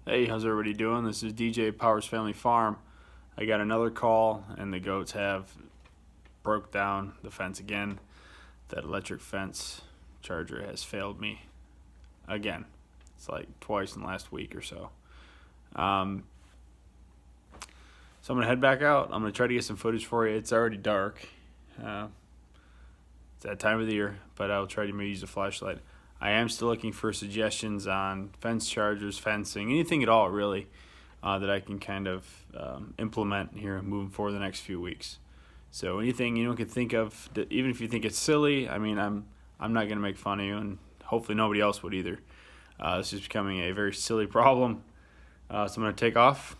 Hey, how's everybody doing? This is DJ Powers Family Farm. I got another call and the goats have broke down the fence again. That electric fence charger has failed me again. It's like twice in the last week or so. So I'm going to head back out. I'm going to try to get some footage for you. It's already dark. It's that time of the year, but I'll try to maybe use a flashlight. I am still looking for suggestions on fence chargers, fencing, anything at all really that I can kind of implement here moving forward the next few weeks. So anything you can think of, even if you think it's silly, I mean, I'm not going to make fun of you, and hopefully nobody else would either. This is becoming a very silly problem. So I'm going to take off,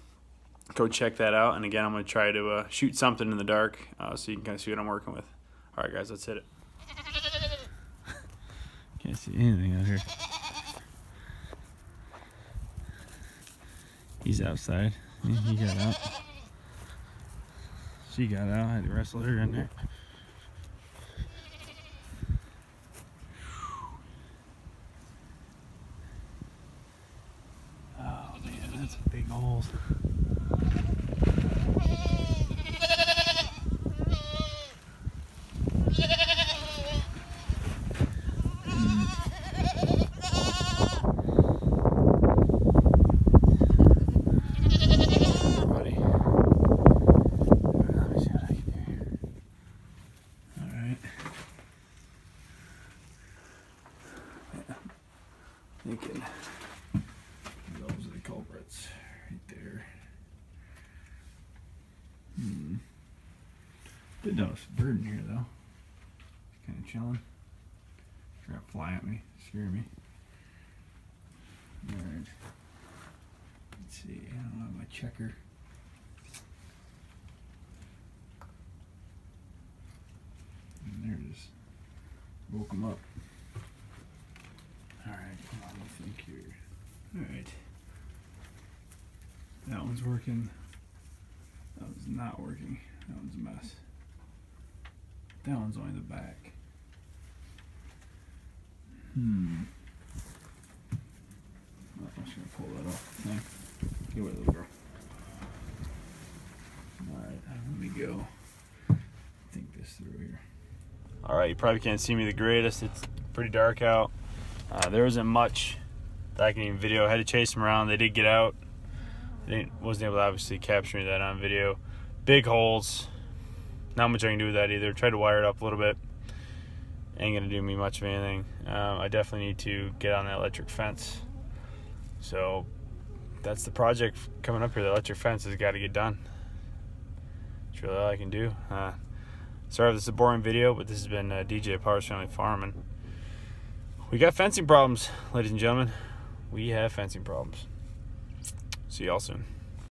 go check that out, and again I'm going to try to shoot something in the dark so you can kind of see what I'm working with. All right, guys, let's hit it. Can't see anything out here. He's outside. He got out. She got out. I had to wrestle her in there. Oh man, that's a big hole. Thinking those are the culprits right there. Didn't notice a bird in here though. Kind of chilling. Trying to fly at me, scare me. Alright. Let's see, I don't have my checker. And there it is. Woke him up. Alright, let me think here. Alright. That one's working. That one's not working. That one's a mess. That one's only the back. I'm just gonna pull that off. No. Get away, little girl. Alright, let me go. Think this through here. Alright, you probably can't see me the greatest. It's pretty dark out. There isn't much that I can even video. I had to chase them around. They did get out. Wasn't able to obviously capture that on video. Big holes. Not much I can do with that either. Tried to wire it up a little bit. Ain't gonna do me much of anything. I definitely need to get on that electric fence. So that's the project coming up here. The electric fence has got to get done. That's really all I can do. Sorry if this is a boring video, but this has been DJ Powers Family Farm, and we got fencing problems, ladies and gentlemen. We have fencing problems. See y'all soon.